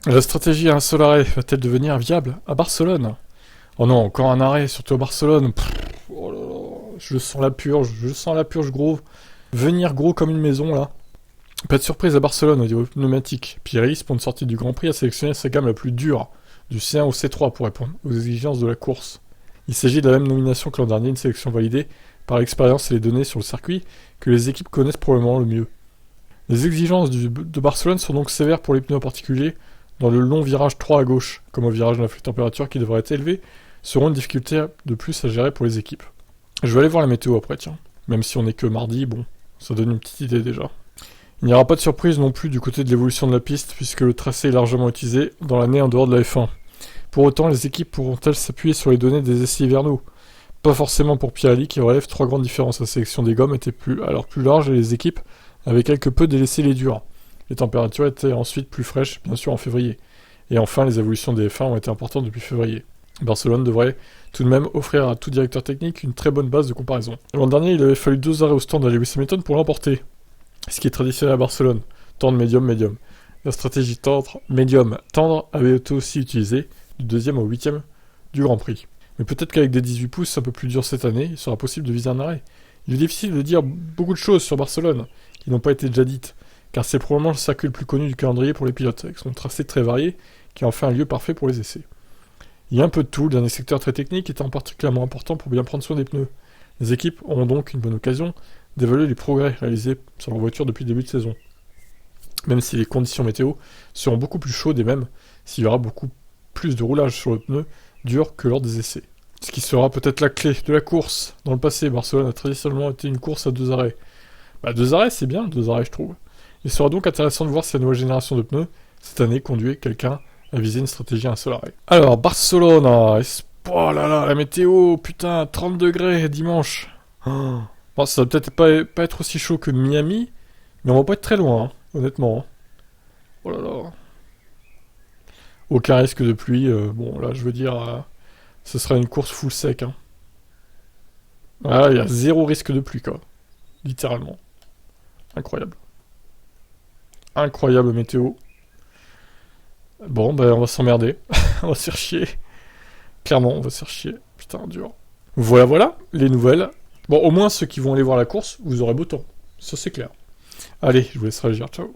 La stratégie à un seul arrêt va-t-elle devenir viable à Barcelone? Oh non, encore un arrêt, surtout à Barcelone. Pff, oh là là, je sens la purge gros. Venir gros comme une maison là. Pas de surprise à Barcelone au niveau pneumatique. Pirelli, pour une sortie du Grand Prix, a sélectionné sa gamme la plus dure, du C1 au C3 pour répondre aux exigences de la course. Il s'agit de la même nomination que l'an dernier, une sélection validée par l'expérience et les données sur le circuit que les équipes connaissent probablement le mieux. Les exigences de Barcelone sont donc sévères pour les pneus en particulier, dans le long virage 3 à gauche, comme au virage de la température qui devrait être élevé, seront une difficulté de plus à gérer pour les équipes. Je vais aller voir la météo après, tiens. Même si on n'est que mardi, bon, ça donne une petite idée déjà. Il n'y aura pas de surprise non plus du côté de l'évolution de la piste, puisque le tracé est largement utilisé dans l'année en dehors de la F1. Pour autant, les équipes pourront-elles s'appuyer sur les données des essais hivernaux? Pas forcément pour Pirelli, qui relève trois grandes différences. La sélection des gommes était plus large et les équipes avaient quelque peu délaissé les durs. Les températures étaient ensuite plus fraîches, bien sûr en février. Et enfin, les évolutions des F1 ont été importantes depuis février. Barcelone devrait tout de même offrir à tout directeur technique une très bonne base de comparaison. L'an dernier, il avait fallu 2 arrêts au stand à Lewis Hamilton pour l'emporter. Ce qui est traditionnel à Barcelone. Tendre, médium, médium. La stratégie tendre, médium, tendre avait été aussi utilisée du 2e au 8e du Grand Prix. Mais peut-être qu'avec des 18 pouces un peu plus durs cette année, il sera possible de viser un arrêt. Il est difficile de dire beaucoup de choses sur Barcelone, qui n'ont pas été déjà dites, car c'est probablement le circuit le plus connu du calendrier pour les pilotes, avec son tracé très varié, qui en fait un lieu parfait pour les essais. Il y a un peu de tout, le dernier secteur très technique étant particulièrement important pour bien prendre soin des pneus. Les équipes auront donc une bonne occasion d'évaluer les progrès réalisés sur leur voiture depuis le début de saison. Même si les conditions météo seront beaucoup plus chaudes et même s'il y aura beaucoup plus de roulage sur le pneu dur que lors des essais. Ce qui sera peut-être la clé de la course. Dans le passé, Barcelone a traditionnellement été une course à 2 arrêts. 2 arrêts, c'est bien, 2 arrêts je trouve. Il sera donc intéressant de voir si la nouvelle génération de pneus, cette année, conduit quelqu'un à viser une stratégie à un seul arrêt. Alors, Barcelone, oh là là, la météo, putain, 30 degrés dimanche. Oh. Bon, ça va peut-être pas être aussi chaud que Miami, mais on va pas être très loin, hein, honnêtement. Oh là là. Aucun risque de pluie, bon là je veux dire, ce sera une course full sec. Hein. Voilà, il y a zéro risque de pluie quoi, littéralement. Incroyable. Incroyable météo. Bon, ben on va s'emmerder, on va se faire chier. Clairement, on va se faire chier. Putain, dur. Voilà, voilà, les nouvelles. Bon, au moins ceux qui vont aller voir la course, vous aurez beau temps. Ça c'est clair. Allez, je vous laisse réagir, ciao.